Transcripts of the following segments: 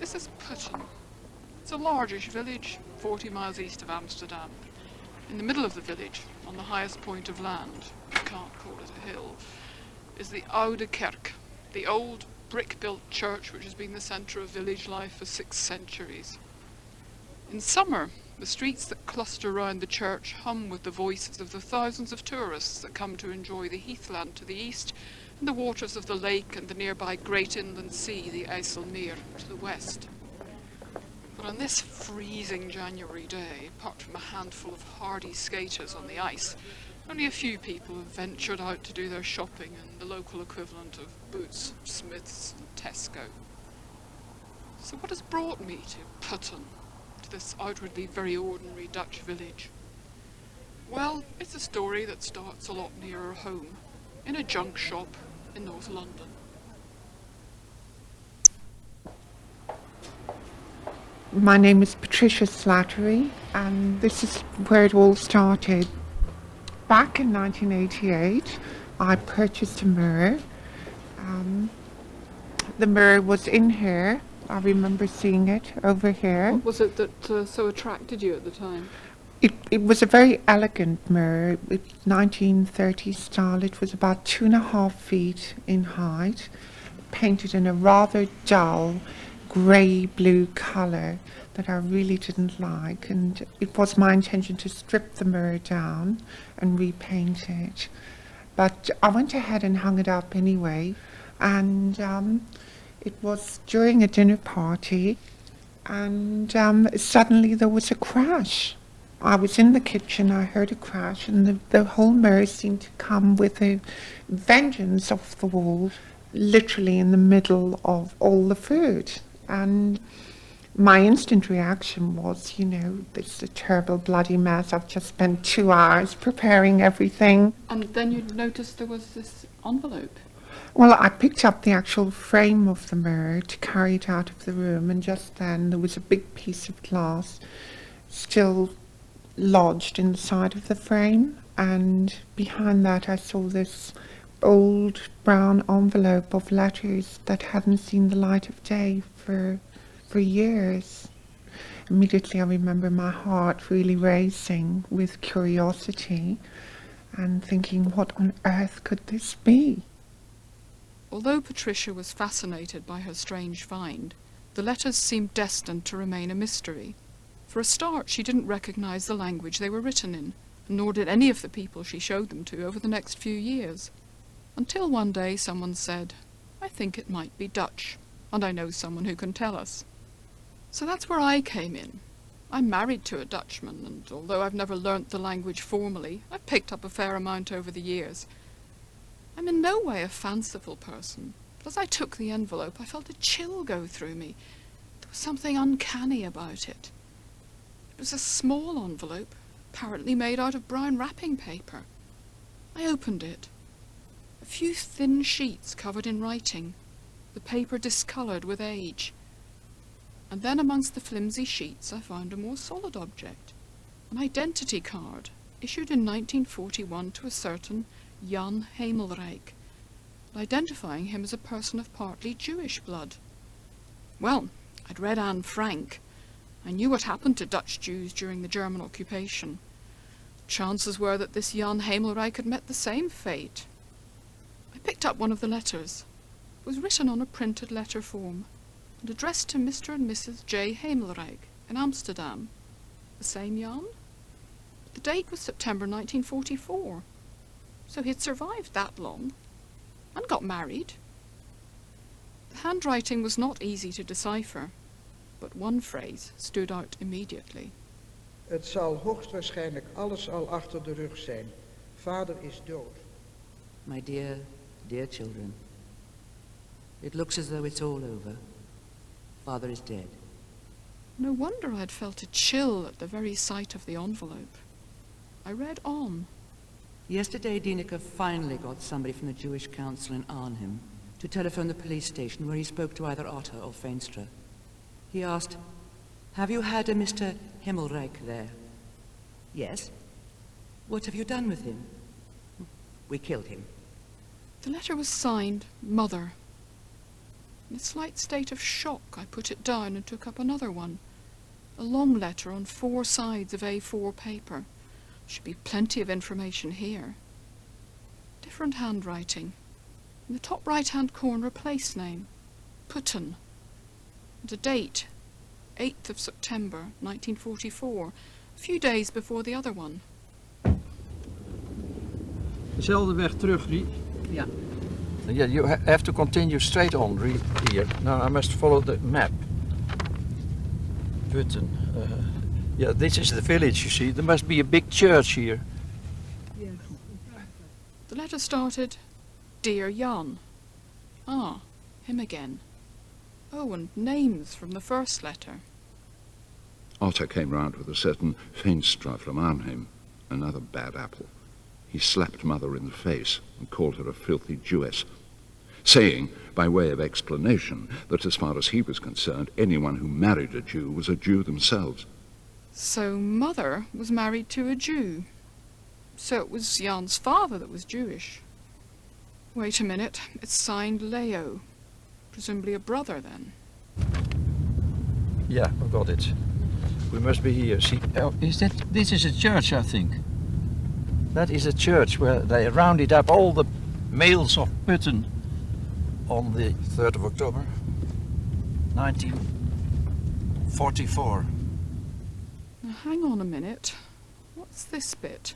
This is Putten. It's a largish village, 40 miles east of Amsterdam. In the middle of the village, on the highest point of land, you can't call it a hill, is the Oude Kerk, the old brick-built church which has been the centre of village life for 6 centuries. In summer, the streets that cluster round the church hum with the voices of the thousands of tourists that come to enjoy the heathland to the east and the waters of the lake and the nearby great inland sea, the IJsselmeer, to the west. But on this freezing January day, apart from a handful of hardy skaters on the ice, only a few people have ventured out to do their shopping in the local equivalent of Boots, Smiths and Tesco. So what has brought me to Putten, to this outwardly very ordinary Dutch village? Well, it's a story that starts a lot nearer home, in a junk shop in North London. My name is Patricia Slattery, and this is where it all started. Back in 1988, I purchased a mirror. The mirror was in here. I remember seeing it over here. What was it that so attracted you at the time? It was a very elegant mirror. It's 1930s style. It was about 2.5 feet in height, painted in a rather dull grey-blue colour that I really didn't like, and it was my intention to strip the mirror down and repaint it. But I went ahead and hung it up anyway, and it was during a dinner party, and suddenly there was a crash. I was in the kitchen, I heard a crash, and the whole mirror seemed to come with a vengeance off the wall, literally in the middle of all the food. And my instant reaction was, this is a terrible bloody mess. I've just spent 2 hours preparing everything. And then you noticed there was this envelope. Well, I picked up the actual frame of the mirror to carry it out of the room, and just then there was a big piece of glass still lodged in the side of the frame, and behind that I saw this old brown envelope of letters that hadn't seen the light of day for years. Immediately I remember my heart really racing with curiosity and thinking, what on earth could this be? Although Patricia was fascinated by her strange find, the letters seemed destined to remain a mystery. For a start, she didn't recognize the language they were written in, nor did any of the people she showed them to over the next few years. Until one day someone said, "I think it might be Dutch, and I know someone who can tell us." So that's where I came in. I'm married to a Dutchman, and although I've never learnt the language formally, I've picked up a fair amount over the years. I'm in no way a fanciful person, but as I took the envelope, I felt a chill go through me. There was something uncanny about it. It was a small envelope, apparently made out of brown wrapping paper. I opened it. A few thin sheets covered in writing, the paper discoloured with age. And then amongst the flimsy sheets I found a more solid object, an identity card issued in 1941 to a certain Jan Hemelrijk, identifying him as a person of partly Jewish blood. Well, I'd read Anne Frank. I knew what happened to Dutch Jews during the German occupation. Chances were that this Jan Hemelrijk had met the same fate. I picked up one of the letters. It was written on a printed letter form and addressed to Mr. and Mrs. J. Hemelrijk in Amsterdam. The same Jan? The date was September 1944. So he had survived that long and got married. The handwriting was not easy to decipher, but one phrase stood out immediately. Het zal hoogstwaarschijnlijk alles al achter de rug zijn. Vader is dood. My dear, dear children, it looks as though it's all over. Father is dead. No wonder I'd felt a chill at the very sight of the envelope. I read on. Yesterday, Dieneke finally got somebody from the Jewish Council in Arnhem to telephone the police station where he spoke to either Otter or Veenstra. He asked, "Have you had a Mr. Hemelrijk there?" "Yes." "What have you done with him?" "We killed him." The letter was signed Mother. In a slight state of shock, I put it down and took up another one. A long letter on 4 sides of A4 paper. Should be plenty of information here. Different handwriting. In the top right-hand corner, a place name. Putten. And a date. 8th of September, 1944. A few days before the other one. Dezelfde weg terug, Rie. Yeah. Yeah, you have to continue straight on, Rie, here. Now I must follow the map. Putten. Yeah, this is the village, you see. There must be a big church here. Yes. The letter started, Dear Jan. Ah, him again. Oh, and names from the first letter. Otter came round with a certain Veenstra from Arnhem, another bad apple. He slapped Mother in the face and called her a filthy Jewess, saying, by way of explanation, that as far as he was concerned, anyone who married a Jew was a Jew themselves. So Mother was married to a Jew. So it was Jan's father that was Jewish. Wait a minute, it's signed Leo. Presumably a brother then. Yeah, I got it. We must be here. See, this is a church, I think. That is a church where they rounded up all the males of Putten on the 3rd of October, 1944. Now hang on a minute. What's this bit?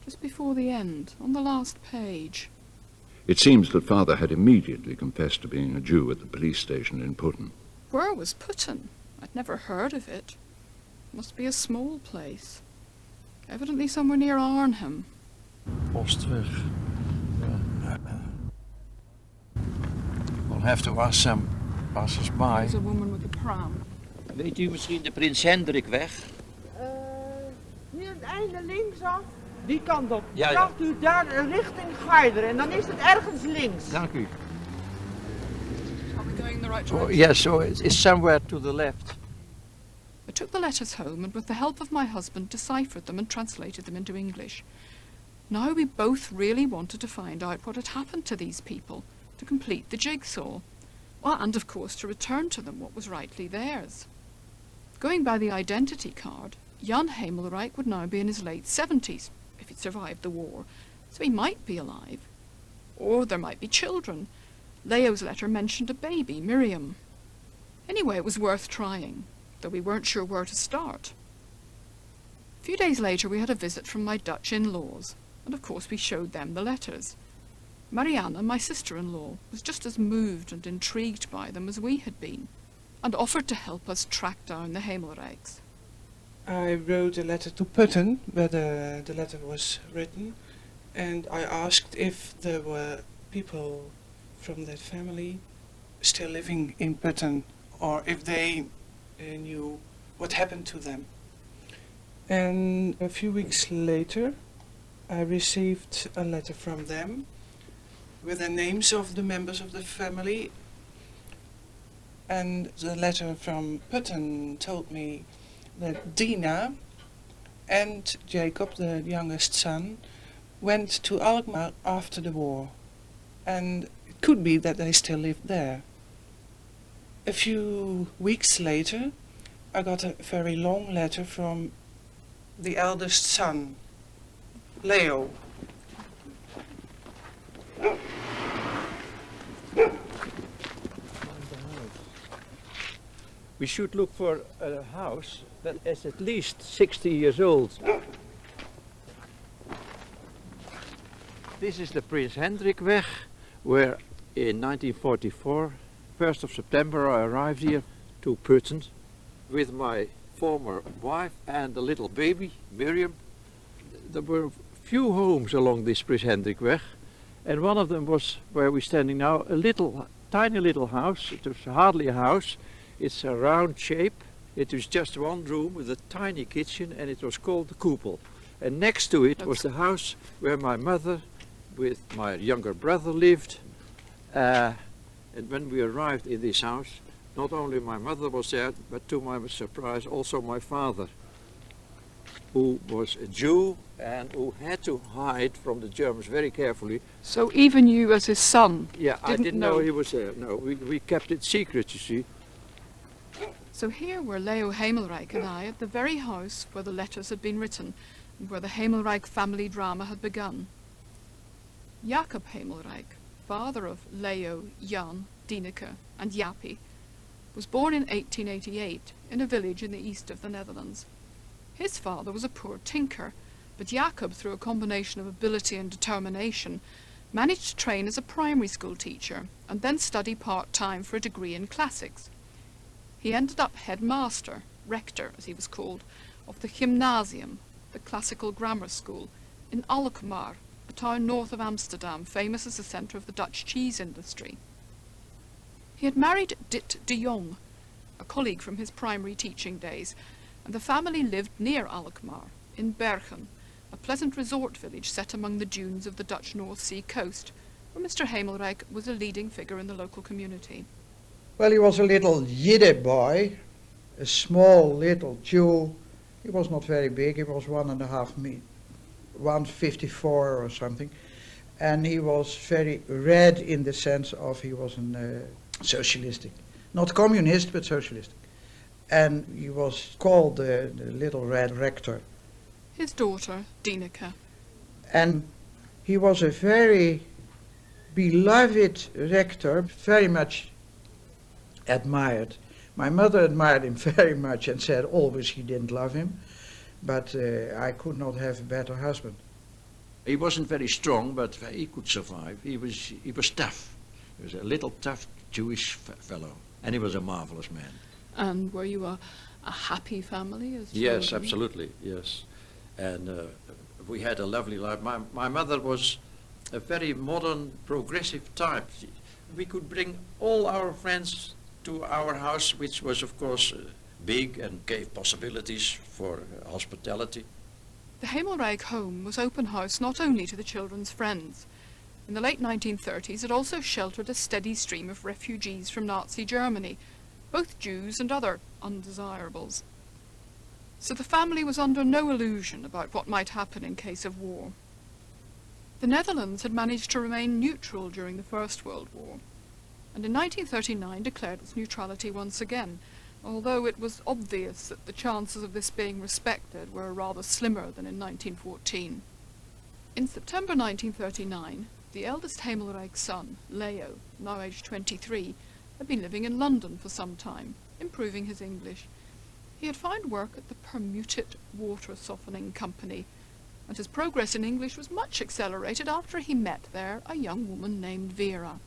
Just before the end, on the last page. It seems that Father had immediately confessed to being a Jew at the police station in Putten. Where was Putten? I'd never heard of it. Must be a small place. Evidently somewhere near Arnhem. Ostweg. We'll have to ask some passers-by. There's a woman with a pram. Weet u misschien de Prins Hendrikweg? Hier het einde linksaf, die kant op. Ja, ja. Gaat u daar richting Garderen en dan is het ergens links. Dank u. Are we going in the right So, direction? yes, so it's somewhere to the left. I took the letters home and with the help of my husband deciphered them and translated them into English. Now we both really wanted to find out what had happened to these people, to complete the jigsaw. Well, and of course to return to them what was rightly theirs. Going by the identity card, Jan Hemelrijk would now be in his late 70s, if he'd survived the war, so he might be alive. Or there might be children. Leo's letter mentioned a baby, Miriam. Anyway, it was worth trying, though we weren't sure where to start. A few days later we had a visit from my Dutch in-laws, and of course we showed them the letters. Marianne, my sister-in-law, was just as moved and intrigued by them as we had been, and offered to help us track down the Hemelrijks. I wrote a letter to Putten, where the letter was written, and I asked if there were people from that family still living in Putten, or if they knew what happened to them. And a few weeks later, I received a letter from them with the names of the members of the family, and the letter from Putten told me that Dina and Jacob, the youngest son, went to Alkmaar after the war, and it could be that they still lived there. A few weeks later, I got a very long letter from the eldest son, Leo. We should look for a house that is at least 60 years old. This is the Prins Hendrikweg, where in 1944, 1st of September, I arrived here to Putten with my former wife and a little baby, Miriam. There were few homes along this Prins Hendrikweg, and one of them was where we're standing now, a little, tiny little house. It was hardly a house. It's a round shape. It was just one room with a tiny kitchen, and it was called the Koepel. And next to it was the house where my mother with my younger brother lived. And when we arrived in this house, not only my mother was there, but to my surprise also my father. who was a Jew and who had to hide from the Germans very carefully. So even you as his son Yeah, I didn't didn't know he was there. No, we kept it secret, you see. So here were Leo Hemelrijk and I at the very house where the letters had been written and where the Hemelrijk family drama had begun. Jacob Hemelrijk, father of Leo, Jan, Dineke and Jappie, was born in 1888 in a village in the east of the Netherlands. His father was a poor tinker, but Jacob, through a combination of ability and determination, managed to train as a primary school teacher and then study part-time for a degree in classics. He ended up headmaster, rector as he was called, of the Gymnasium, the classical grammar school, in Alkmaar, a town north of Amsterdam, famous as the centre of the Dutch cheese industry. He had married Dit de Jong, a colleague from his primary teaching days, and the family lived near Alkmaar, in Bergen, a pleasant resort village set among the dunes of the Dutch North Sea coast, where Mr. Hemelrijk was a leading figure in the local community. Well, he was a little Yiddish boy, a small little Jew. He was not very big, he was 1.5 meters, 154 or something. And he was very red in the sense of he was socialistic. Not communist, but socialistic. And he was called the little red rector. His daughter, Dineke. And he was a very beloved rector, very much admired. My mother admired him very much and said always he didn't love him, but I could not have a better husband. He wasn't very strong, but he could survive. He was tough. He was a little tough Jewish fellow, and he was a marvelous man. And were you a happy family as Yes, children? absolutely, yes. And we had a lovely life. My mother was a very modern, progressive type. We could bring all our friends to our house, which was, of course, big and gave possibilities for hospitality. The Hemelrijk home was open house not only to the children's friends. In the late 1930s, it also sheltered a steady stream of refugees from Nazi Germany, both Jews and other undesirables. So the family was under no illusion about what might happen in case of war. The Netherlands had managed to remain neutral during the First World War, and in 1939 declared its neutrality once again, although it was obvious that the chances of this being respected were rather slimmer than in 1914. In September 1939, the eldest Hemelrijk's son, Leo, now aged 23, had been living in London for some time, improving his English. He had found work at the Permuted Water Softening Company, and his progress in English was much accelerated after he met there a young woman named Vera.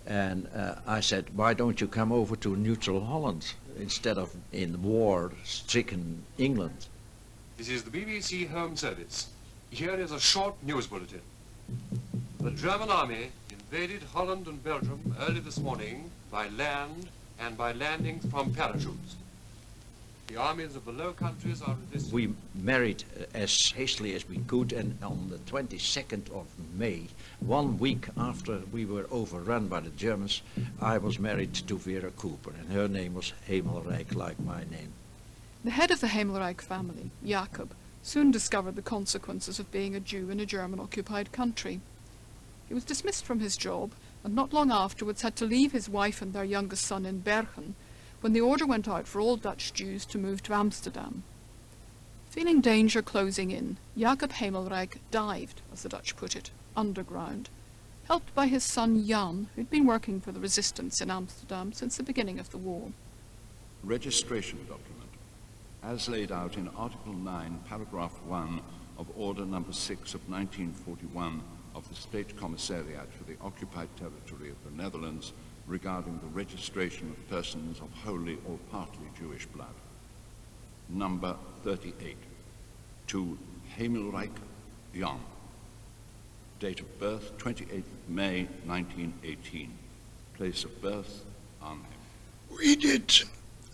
And I said, why don't you come over to neutral Holland instead of in war-stricken England? This is the BBC Home Service. Here is a short news bulletin. The German army invaded Holland and Belgium early this morning by land and by landings from parachutes. The armies of the Low Countries are resisting. We married as hastily as we could, and on the 22nd of May, 1 week after we were overrun by the Germans, I was married to Vera Cooper, and her name was Hemelrijk, like my name. The head of the Hemelrijk family, Jacob, soon discovered the consequences of being a Jew in a German-occupied country. He was dismissed from his job, and not long afterwards had to leave his wife and their youngest son in Bergen, when the order went out for all Dutch Jews to move to Amsterdam. Feeling danger closing in, Jacob Hemelrijk dived, as the Dutch put it, underground, helped by his son Jan, who'd been working for the resistance in Amsterdam since the beginning of the war. Registration document, as laid out in Article 9, Paragraph 1 of Order Number 6 of 1941 of the State Commissariat for the Occupied Territory of the Netherlands regarding the registration of persons of wholly or partly Jewish blood. Number 38, to Hemelrijk Jan. Date of birth, 28th May 1918. Place of birth, Arnhem. We did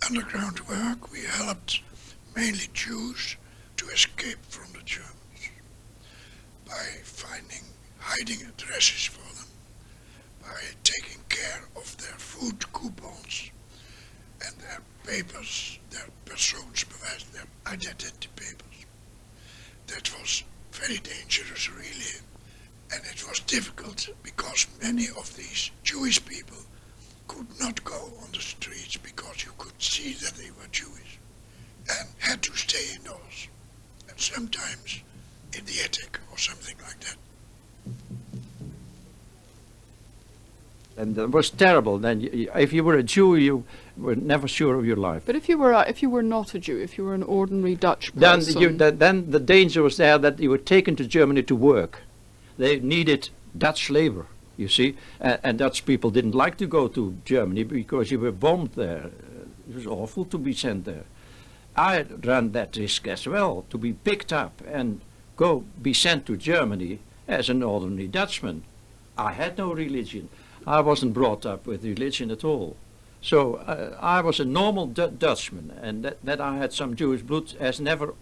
underground work. We helped mainly Jews to escape from the Germans by hiding addresses for them, by taking care of their food coupons and their papers, their persoonsbewijs, their identity papers. that was very dangerous, really. And it was difficult because many of these Jewish people could not go on the streets because you could see that they were Jewish and had to stay indoors. And sometimes in the attic or something like that. And that was terrible. Then, if you were a Jew, you were never sure of your life. But if you were not a Jew, if you were an ordinary Dutch Then, person, then the danger was there that you were taken to Germany to work. They needed Dutch labor, you see, and Dutch people didn't like to go to Germany because you were bombed there. It was awful to be sent there. I ran that risk as well, to be picked up and be sent to Germany as an ordinary Dutchman. I had no religion. I wasn't brought up with religion at all. So I was a normal Dutchman, and that I had some Jewish blood has never,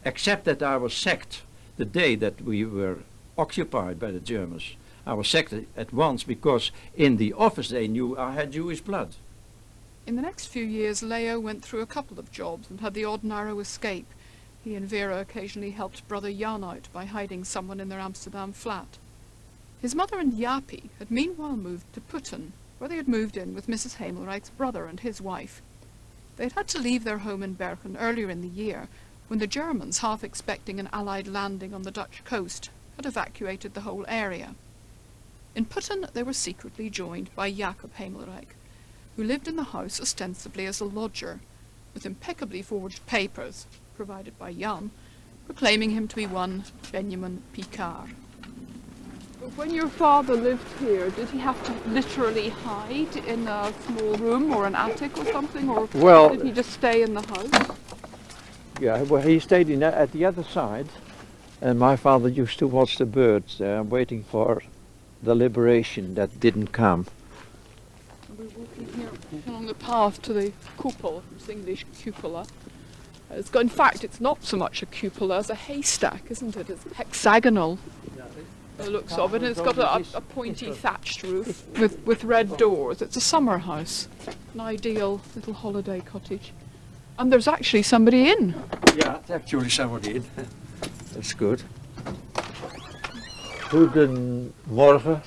except that I was sacked the day that we were occupied by the Germans. I was sacked at once because in the office they knew I had Jewish blood. in the next few years Leo went through a couple of jobs and had the odd narrow escape. He and Vera occasionally helped brother Jan out by hiding someone in their Amsterdam flat. His mother and Jaapie had meanwhile moved to Putten, where they had moved in with Mrs. Hemelrijk's brother and his wife. They had had to leave their home in Bergen earlier in the year, when the Germans, half expecting an Allied landing on the Dutch coast, had evacuated the whole area. In Putten they were secretly joined by Jacob Hemelrijk, who lived in the house ostensibly as a lodger, with impeccably forged papers, provided by Jan, proclaiming him to be one Benjamin Picard. But when your father lived here, did he have to literally hide in a small room or an attic or something, or did he just stay in the house? Yeah, well, he stayed at the other side, and my father used to watch the birds there, waiting for the liberation that didn't come. We're walking here along the path to the koepel, it's English cupola. In fact, it's not so much a cupola as a haystack, isn't it? It's hexagonal, the looks of it, and it's got a pointy thatched roof with red doors. It's a summer house, an ideal little holiday cottage. And there's actually somebody in. Yeah, there's actually somebody in. That's good. Goedemorgen.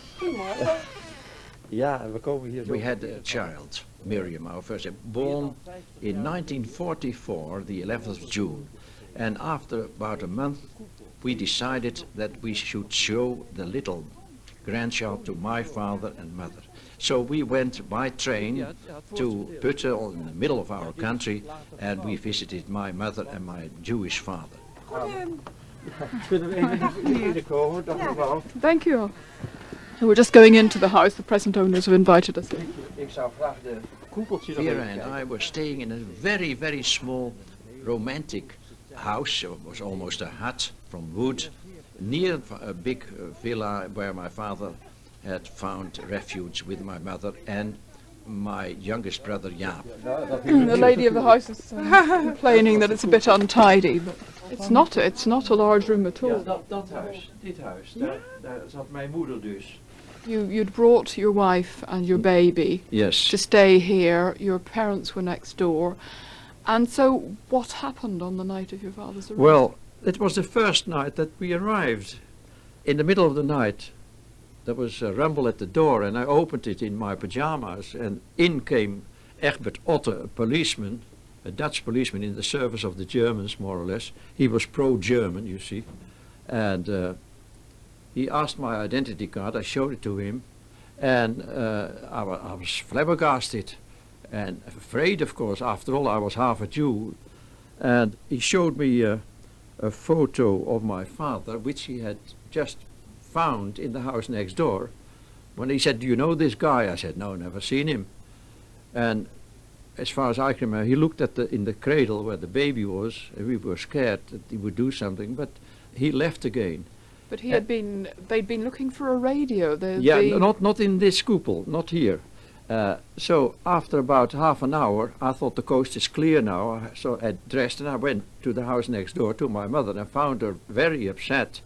Ja, we komen hier. We had a child, Miriam, our first, born in 1944, the 11th of June. And after about a month, we decided that we should show the little grandchild to my father and mother. So we went by train to Putten in the middle of our country, and we visited my mother and my Jewish father. Thank you. So we're just going into the house. The present owners have invited us in. Vera and I were staying in a very, very small romantic house. It was almost a hut from wood, near a big villa where my father had found refuge with my mother and my youngest brother Jaap. The lady of the house is complaining that it's a bit untidy, but it's not a large room at all. Dit huis, daar zat mijn moeder dus. You'd brought your wife and your baby to stay here. Your parents were next door. And so what happened on the night of your father's arrest? Well, it was the first night that we arrived. In the middle of the night, there was a rumble at the door, and I opened it in my pajamas, and in came Egbert Otte, a policeman, a Dutch policeman in the service of the Germans, more or less. He was pro-German, you see. And he asked my identity card. I showed it to him, and I was flabbergasted and afraid, of course. After all, I was half a Jew. And he showed me a photo of my father, which he had just found in the house next door. When he said, "Do you know this guy?" I said, "No, never seen him." And as far as I can remember, he looked at in the cradle where the baby was, and we were scared that he would do something, but he left again. But they'd been looking for a radio. Not in this koepel, not here. So after about half an hour, I thought the coast is clear now. So I dressed and I went to the house next door to my mother and found her very upset.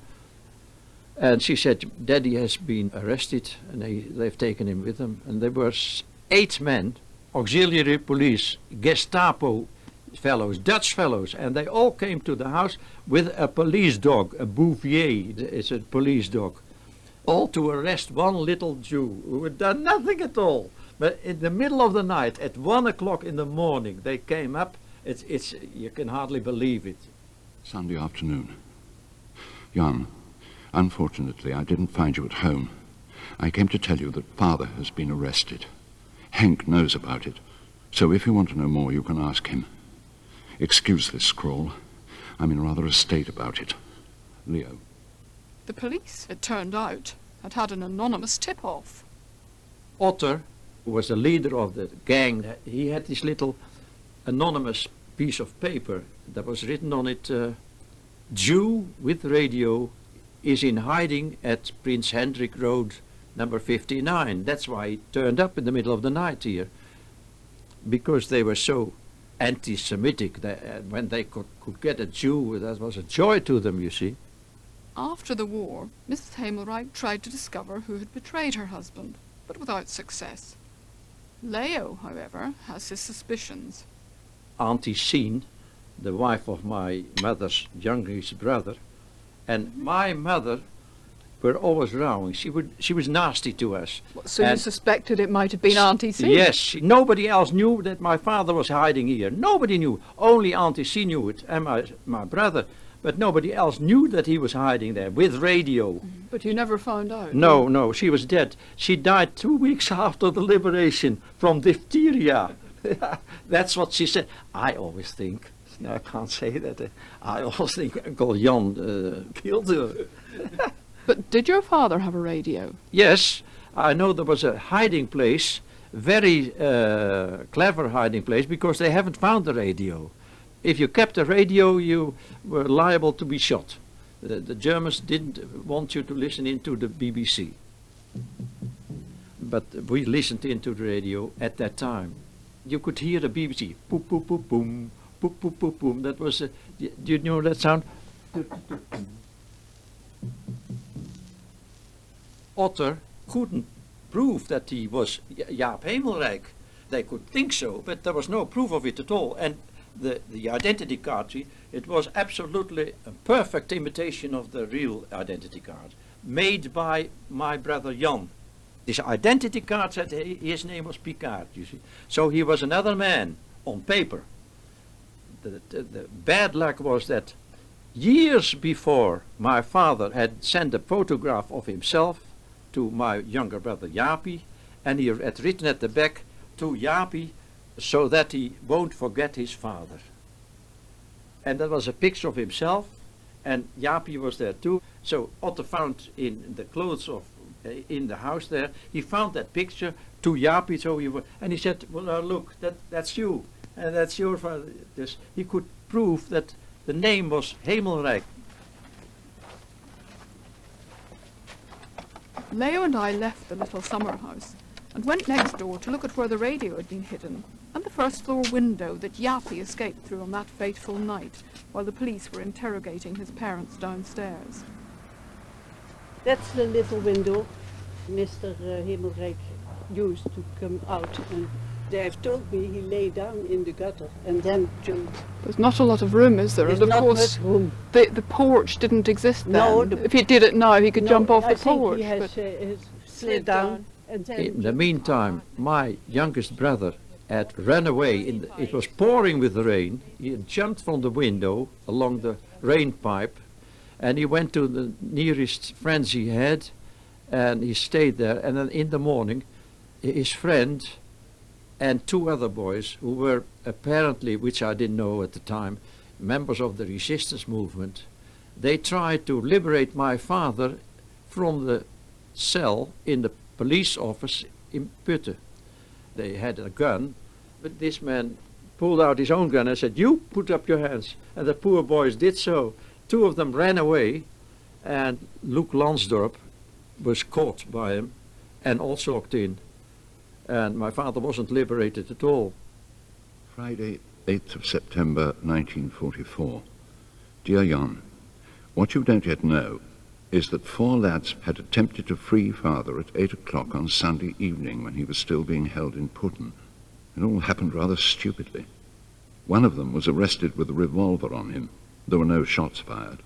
And she said, "Daddy has been arrested and they've taken him with them." And there were 8 men, auxiliary police, Gestapo, fellows, Dutch fellows, and they all came to the house with a police dog, a Bouvier, it's a police dog, all to arrest one little Jew who had done nothing at all. But in the middle of the night, at 1 o'clock in the morning, they came up. It's you can hardly believe it. Sunday afternoon. Jan, unfortunately, I didn't find you at home. I came to tell you that Father has been arrested. Henk knows about it, so if you want to know more, you can ask him. Excuse this scrawl. I'm in rather a state about it. Leo. The police, it turned out, had had an anonymous tip-off. Otter, who was the leader of the gang, he had this little anonymous piece of paper that was written on it, Jew with radio is in hiding at Prince Hendrik Road, number 59. That's why he turned up in the middle of the night here, because they were so anti-Semitic. When they could get a Jew, that was a joy to them, you see. After the war, Mrs. Hemelrijk tried to discover who had betrayed her husband, but without success. Leo, however, has his suspicions. Auntie Sien, the wife of my mother's youngest brother, and my mother were always rowing. She was nasty to us. So you suspected it might have been Auntie Sien? Yes. Nobody else knew that my father was hiding here. Nobody knew. Only Auntie Sien knew it, and my brother. But nobody else knew that he was hiding there with radio. But you never found out? No, she was dead. She died 2 weeks after the liberation from diphtheria. That's what she said. I always think, no, I can't say that, I always think Uncle Jan killed her. But did your father have a radio? Yes, I know there was a hiding place, very clever hiding place, because they haven't found the radio. If you kept a radio, you were liable to be shot. The Germans didn't want you to listen into the BBC. But we listened into the radio at that time. You could hear the BBC. Boop, boop, boop, boom. Boop, boop, boop, boom. That was, do you know that sound? Otter couldn't prove that he was Jaap Hemelrijk. They could think so, but there was no proof of it at all. And the identity card, it was absolutely a perfect imitation of the real identity card, made by my brother Jan. This identity card said his name was Picard, you see. So he was another man on paper. The bad luck was that years before, my father had sent a photograph of himself to my younger brother Jaapie, and he had written at the back, to Jaapie, so that he won't forget his father. And that was a picture of himself, and Jaapie was there too. So Otto found in the clothes of in the house there, he found that picture to Jaapie, so and he said, well, look, that's you, and that's your father. He could prove that the name was Hemelrijk. Leo and I left the little summer house and went next door to look at where the radio had been hidden, and the first floor window that Jaapie escaped through on that fateful night while the police were interrogating his parents downstairs. That's the little window Mr. Hemelrijk used to come out, and they have told me he lay down in the gutter and then jumped. There's not a lot of room, is there? There's and of not course, much room. The porch didn't exist then. No, if he did it now, he could jump off I the think porch. he has slid down. And then In the meantime, my youngest brother had run away. It was pouring with rain. He had jumped from the window along the rain pipe, and he went to the nearest friends he had, and he stayed there. And then in the morning, his friend and 2 other boys, who were apparently, which I didn't know at the time, members of the resistance movement, they tried to liberate my father from the cell in the police office in Putten. They had a gun, but this man pulled out his own gun and said, you put up your hands. And the poor boys did so. 2 of them ran away, and Luke Lansdorp was caught by him and also locked in. And my father wasn't liberated at all. Friday, 8th of September 1944. Dear Jan, what you don't yet know is that 4 lads had attempted to free Father at 8 o'clock on Sunday evening when he was still being held in Putten. It all happened rather stupidly. One of them was arrested with a revolver on him. There were no shots fired.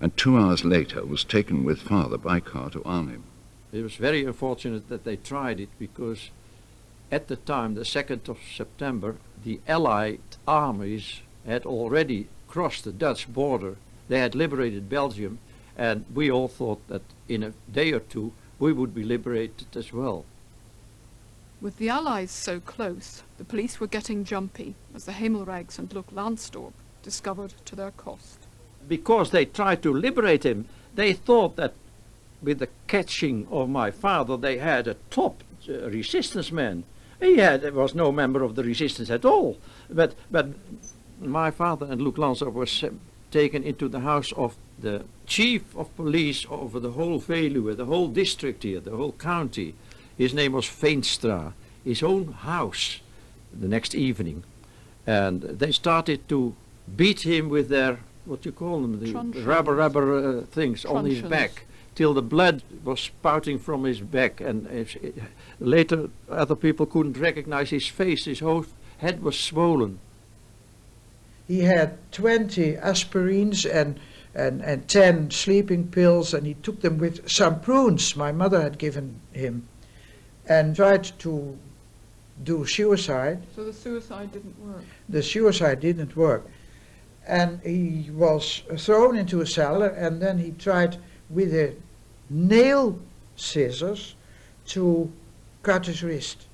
And 2 hours later was taken with father by car to Arnhem. It was very unfortunate that they tried it, because at the time, the 2nd of September, the Allied armies had already crossed the Dutch border. They had liberated Belgium, and we all thought that in a day or two we would be liberated as well. With the Allies so close, the police were getting jumpy, as the Hemelrijks and Luc Lansdorp discovered to their cost. Because they tried to liberate him, they thought that with the catching of my father they had a top resistance man. He was no member of the resistance at all. But my father and Luc Lansdorp was taken into the house of the chief of police over the whole Veluwe, the whole district here, the whole county. His name was Veenstra, his own house, the next evening. And they started to beat him with their, what you call them, the rubber things on his back, till the blood was spouting from his back. And later other people couldn't recognize his face, his whole head was swollen. He had 20 aspirins and 10 sleeping pills, and he took them with some prunes my mother had given him, and tried to do suicide. So the suicide didn't work? The suicide didn't work. And he was thrown into a cellar, and then he tried with a nail scissors to cut his wrist.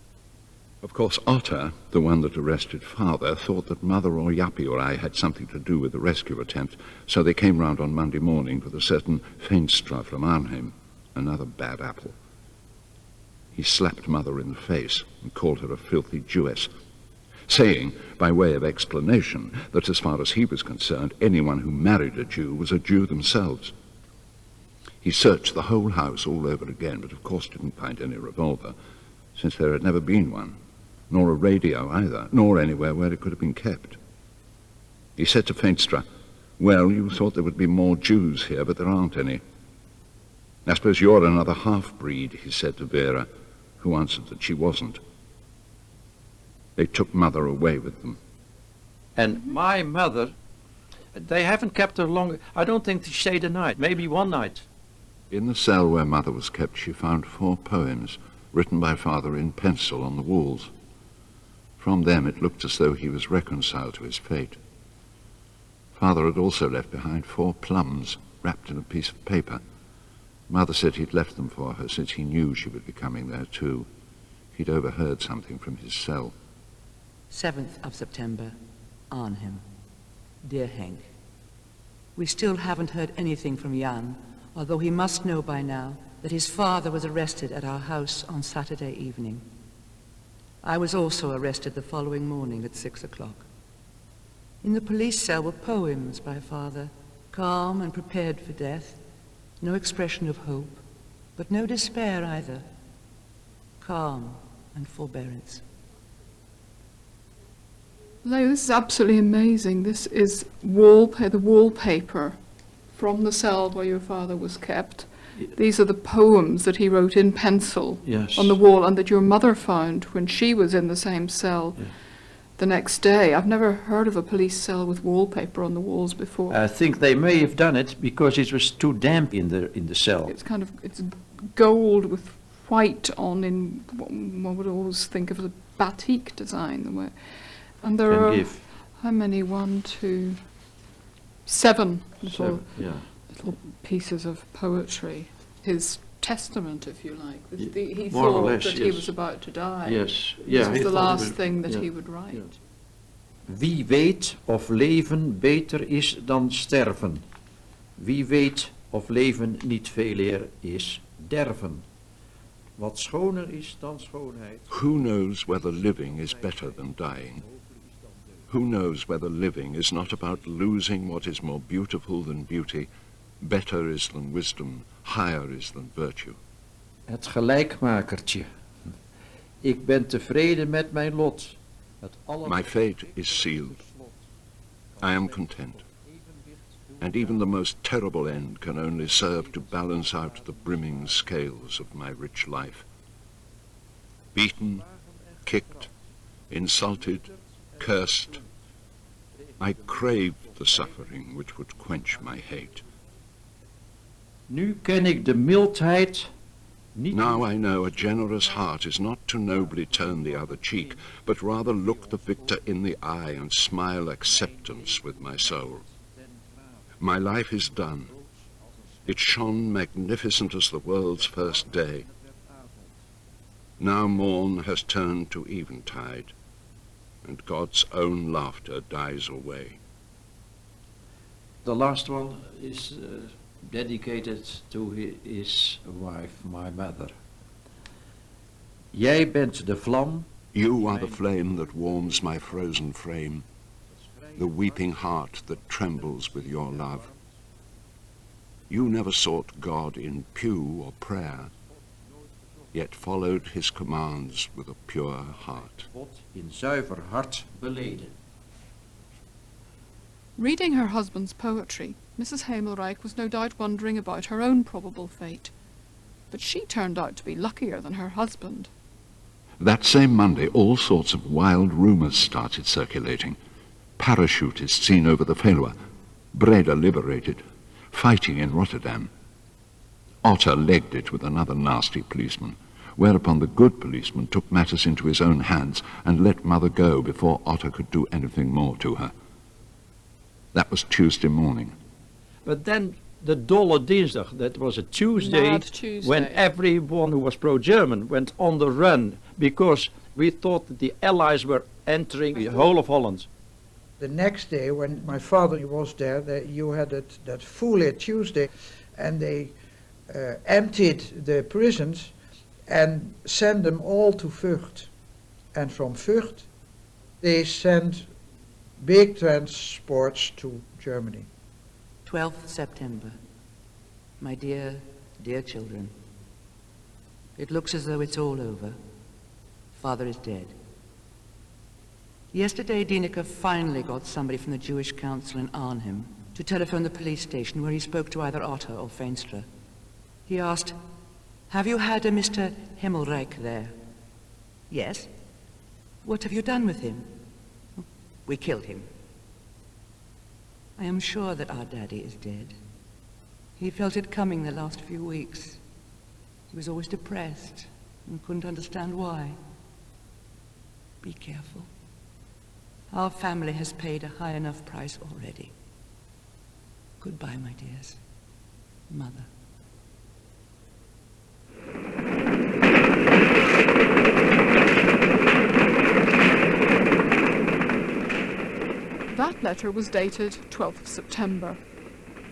Of course, Otto, the one that arrested father, thought that mother or Jappie or I had something to do with the rescue attempt, so they came round on Monday morning with a certain Veenstra from Arnhem, another bad apple. He slapped mother in the face and called her a filthy Jewess, saying, by way of explanation, that as far as he was concerned, anyone who married a Jew was a Jew themselves. He searched the whole house all over again, but of course didn't find any revolver, since there had never been one, nor a radio either, nor anywhere where it could have been kept. He said to Veenstra, "Well, you thought there would be more Jews here, but there aren't any. I suppose you're another half-breed," he said to Vera, who answered that she wasn't. They took mother away with them. And my mother, they haven't kept her long. I don't think she stayed a night, maybe one night. In the cell where mother was kept, she found 4 poems written by father in pencil on the walls. From them it looked as though he was reconciled to his fate. Father had also left behind 4 plums wrapped in a piece of paper. Mother said he'd left them for her since he knew she would be coming there too. He'd overheard something from his cell. 7th of September, Arnhem. Dear Henk, we still haven't heard anything from Jan, although he must know by now that his father was arrested at our house on Saturday evening. I was also arrested the following morning at 6 o'clock. In the police cell were poems by father, calm and prepared for death, no expression of hope, but no despair either, calm and forbearance. Leo, this is absolutely amazing. This is the wallpaper from the cell where your father was kept. These are the poems that he wrote in pencil on the wall, and that your mother found when she was in the same cell the next day. I've never heard of a police cell with wallpaper on the walls before. I think they may have done it because it was too damp in the cell. It's gold with white on, in what one would always think of as a batik design. And there are how many? 1, 2, 7 little pieces of poetry. His testament, if you like. He thought that he was about to die. Yes. This was the last thing that he would write. Wie weet of leven beter is dan sterven. Wie weet of leven niet veeleer is derven. Wat schoner is dan schoonheid. Who knows whether living is better than dying? Who knows whether living is not about losing what is more beautiful than beauty, better is than wisdom, higher is than virtue? Het gelijkmakertje. Ik ben tevreden met mijn lot. My fate is sealed. I am content. And even the most terrible end can only serve to balance out the brimming scales of my rich life. Beaten, kicked, insulted, cursed, I craved the suffering which would quench my hate. Nu ken ik de mildheid niet. Now I know a generous heart is not to nobly turn the other cheek, but rather look the victor in the eye and smile acceptance with my soul. My life is done. It shone magnificent as the world's first day. Now morn has turned to eventide, and God's own laughter dies away. The last one is dedicated to his wife, my mother. Jij bent de vlam. You are the flame that warms my frozen frame, the weeping heart that trembles with your love. You never sought God in pew or prayer, yet followed his commands with a pure heart. In zuiver hart beleden. Reading her husband's poetry, Mrs. Hemmelreich was no doubt wondering about her own probable fate. But she turned out to be luckier than her husband. That same Monday, all sorts of wild rumours started circulating. Parachutists seen over the Veluwe, Breda liberated, fighting in Rotterdam. Otter legged it with another nasty policeman, whereupon the good policeman took matters into his own hands and let Mother go before Otter could do anything more to her. That was Tuesday morning. But then the Dolle Dinsdag, that was a Tuesday, Mad Tuesday, when everyone who was pro-German went on the run, because we thought that the Allies were entering the whole of Holland. The next day, when my father was there, you had that Foulet Tuesday, and they emptied the prisons and sent them all to Vught. And from Vught, they sent big transports to Germany. 12th September. My dear, dear children. It looks as though it's all over. Father is dead. Yesterday, Dineke finally got somebody from the Jewish Council in Arnhem to telephone the police station where he spoke to either Otter or Veenstra. He asked, "Have you had a Mr. Hemmelreich there?" "Yes." "What have you done with him?" "We killed him." I am sure that our daddy is dead. He felt it coming the last few weeks. He was always depressed and couldn't understand why. Be careful. Our family has paid a high enough price already. Goodbye, my dears. Mother. That letter was dated 12th of September.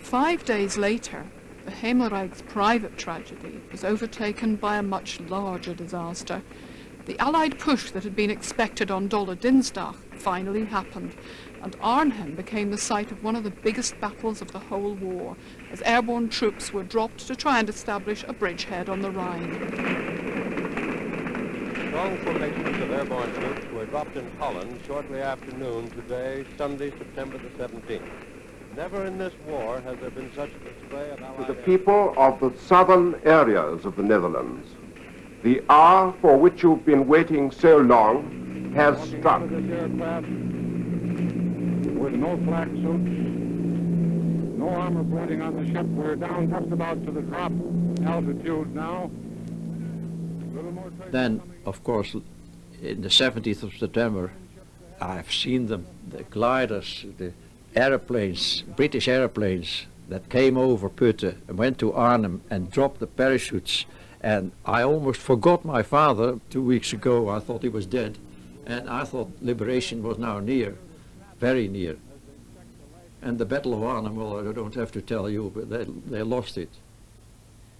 5 days later, the Hemmelreich's private tragedy was overtaken by a much larger disaster. The Allied push that had been expected on Dolle Dinsdag finally happened, and Arnhem became the site of one of the biggest battles of the whole war, as airborne troops were dropped to try and establish a bridgehead on the Rhine. Strong formations of airborne troops were dropped in Holland shortly after noon today, Sunday, September the 17th. Never in this war has there been such a display of Allied... To the people of the southern areas of the Netherlands, the hour for which you've been waiting so long has struck. This aircraft with no flak suits, no armor plating on the ship. We're down just about to the drop altitude now. Then, of course, in the 17th of September, I've seen them, the gliders, the airplanes, British airplanes that came over Putten and went to Arnhem and dropped the parachutes. And I almost forgot my father 2 weeks ago. I thought he was dead. And I thought liberation was now near, very near. And the Battle of Arnhem, well, I don't have to tell you, but they lost it.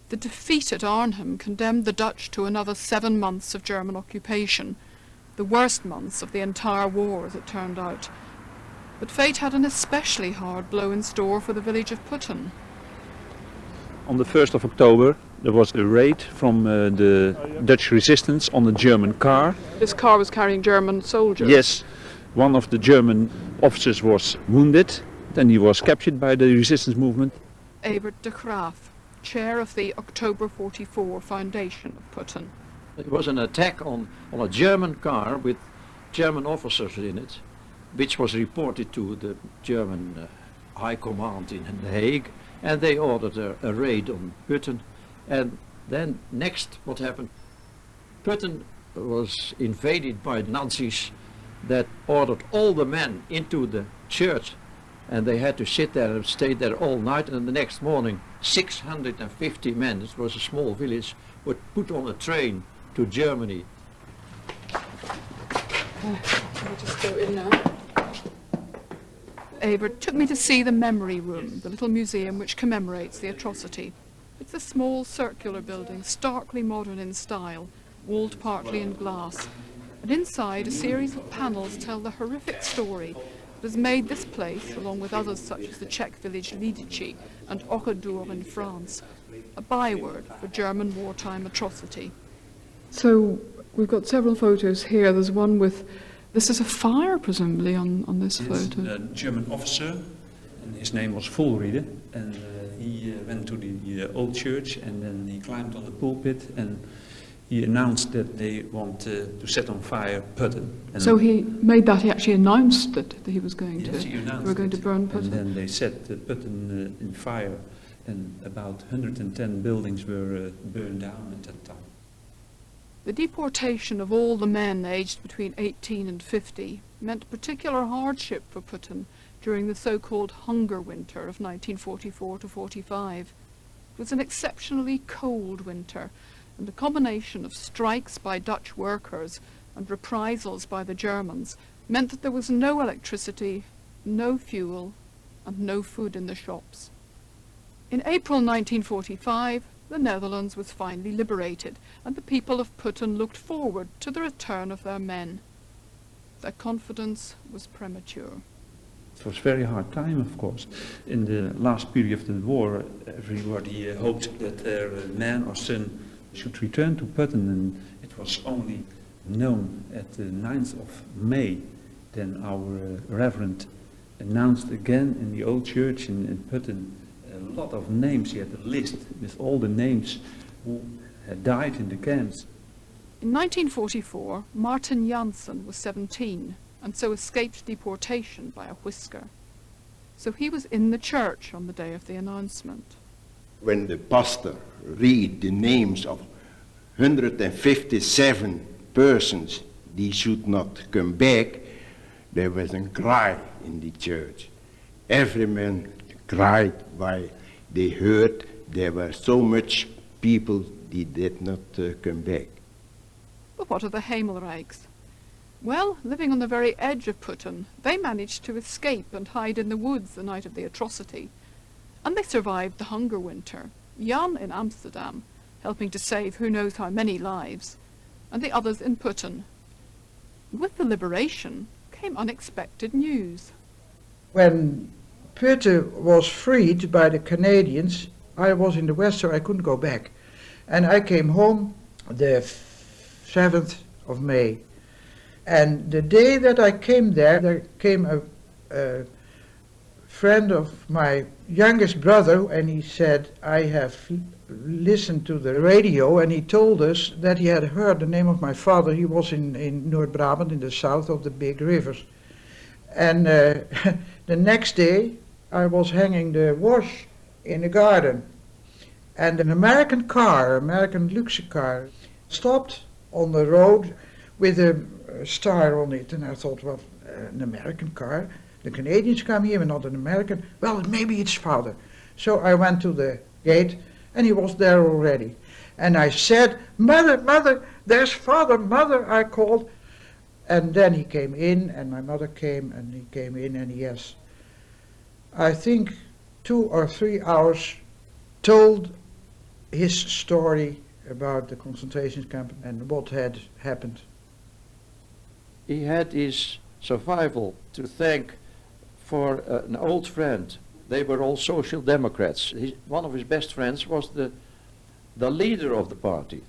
The defeat at Arnhem condemned the Dutch to another 7 months of German occupation, the worst months of the entire war as it turned out. But fate had an especially hard blow in store for the village of Putten. On the 1st of October there was a raid from the Dutch resistance on a German car. This car was carrying German soldiers? Yes, one of the German officers was wounded, then he was captured by the resistance movement. Evert de Graaf, chair of the October 44 Foundation of Putten. It was an attack on a German car with German officers in it. which was reported to the German High Command in The Hague, and they ordered a raid on Putten. And then next what happened, Putten was invaded by Nazis that ordered all the men into the church, and they had to sit there and stay there all night, and the next morning 650 men, it was a small village, were put on a train to Germany. I'll just go in now. Evert took me to see the memory room, the little museum which commemorates the atrocity. It's a small circular building, starkly modern in style, walled partly in glass. And inside, a series of panels tell the horrific story that has made this place, along with others such as the Czech village Lidice and Oradour in France, a byword for German wartime atrocity. So we've got several photos here. There's one with, this is a fire presumably on this photo. A German officer, and his name was Vollriede, and he went to the old church, and then he climbed on the pulpit, and he announced that they want to set on fire Putten. And so he made that, he actually announced that he was going yes, to, he announced they were going to burn Putten. And then they set Putten in fire, and about 110 buildings were burned down at that time. The deportation of all the men aged between 18 and 50 meant particular hardship for Putten during the so-called hunger winter of 1944 to 45. It was an exceptionally cold winter, and a combination of strikes by Dutch workers and reprisals by the Germans meant that there was no electricity, no fuel, and no food in the shops. In April 1945, the Netherlands was finally liberated, and the people of Putten looked forward to the return of their men. Their confidence was premature. It was a very hard time, of course. In the last period of the war, everybody hoped that their man or son should return to Putten, and it was only known at the 9th of May. Then our Reverend announced again in the old church in Putten a lot of names. He had a list with all the names who had died in the camps. In 1944, Martin Janssen was 17 and so escaped deportation by a whisker. So he was in the church on the day of the announcement. When the pastor read the names of 157 persons they should not come back, there was a cry in the church. Every man cried while they heard there were so much people they did not come back. But what of the Hemelrijks? Well, living on the very edge of Putten, they managed to escape and hide in the woods the night of the atrocity. And they survived the hunger winter, Jan in Amsterdam, helping to save who knows how many lives, and the others in Putten. With the liberation came unexpected news. When Putten was freed by the Canadians, I was in the West, so I couldn't go back. And I came home the 7th of May. And the day that I came there came a friend of my youngest brother, and he said, I have listened to the radio, and he told us that he had heard the name of my father. He was in Noord-Brabant, in the south of the big rivers. And the next day, I was hanging the wash in the garden. And an American car, American luxe car, stopped on the road with a star on it. And I thought, well, an American car? The Canadians come here, but not an American. Well, maybe it's father. So I went to the gate, and he was there already. And I said, Mother, Mother, there's father, Mother, I called. And then he came in, and my mother came, and he came in, and yes, I think 2 or 3 hours told his story about the concentration camp and what had happened. He had his survival to thank for an old friend. They were all social democrats. One of his best friends was the leader of the party,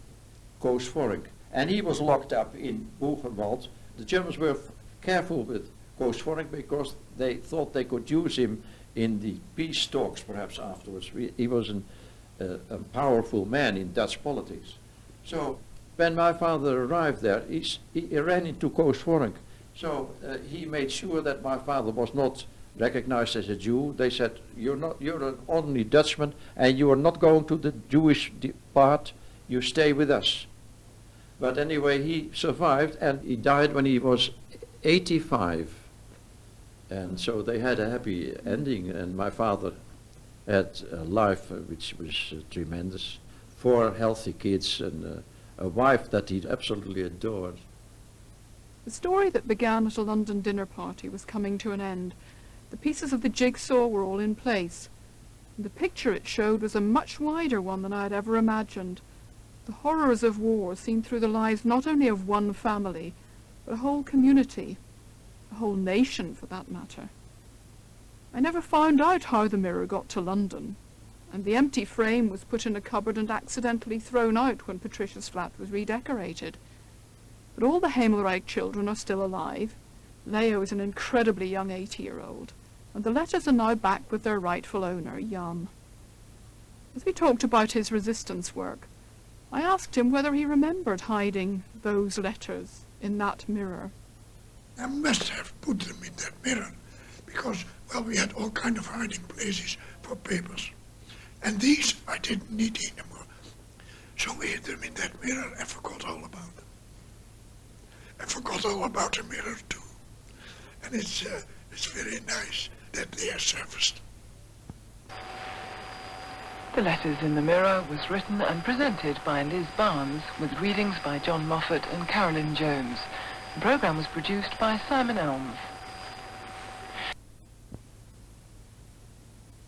Koos Vorink, and he was locked up in Buchenwald. The Germans were careful with Koos Vorink because they thought they could use him in the peace talks perhaps afterwards. He was a powerful man in Dutch politics. So when my father arrived there, he ran into Koos Vorink. So he made sure that my father was not recognized as a Jew. They said, you're an ordinary Dutchman and you are not going to the Jewish part, you stay with us. But anyway, he survived and he died when he was 85. And so they had a happy ending, and my father had a life which was tremendous. 4 healthy kids and a wife that he absolutely adored. The story that began at a London dinner party was coming to an end. The pieces of the jigsaw were all in place. And the picture it showed was a much wider one than I had ever imagined. The horrors of war seen through the lives not only of one family, but a whole community, a whole nation for that matter. I never found out how the mirror got to London, and the empty frame was put in a cupboard and accidentally thrown out when Patricia's flat was redecorated. But all the Hemmelreich children are still alive. Leo is an incredibly young 80-year-old, and the letters are now back with their rightful owner, Jan. As we talked about his resistance work, I asked him whether he remembered hiding those letters in that mirror. I must have put them in that mirror, because, well, we had all kind of hiding places for papers. And these I didn't need anymore. So we hid them in that mirror and forgot all about them. I forgot all about the mirror too. And it's very nice that they are surfaced. The Letters in the Mirror was written and presented by Liz Barnes, with readings by John Moffat and Carolyn Jones. The programme was produced by Simon Elms.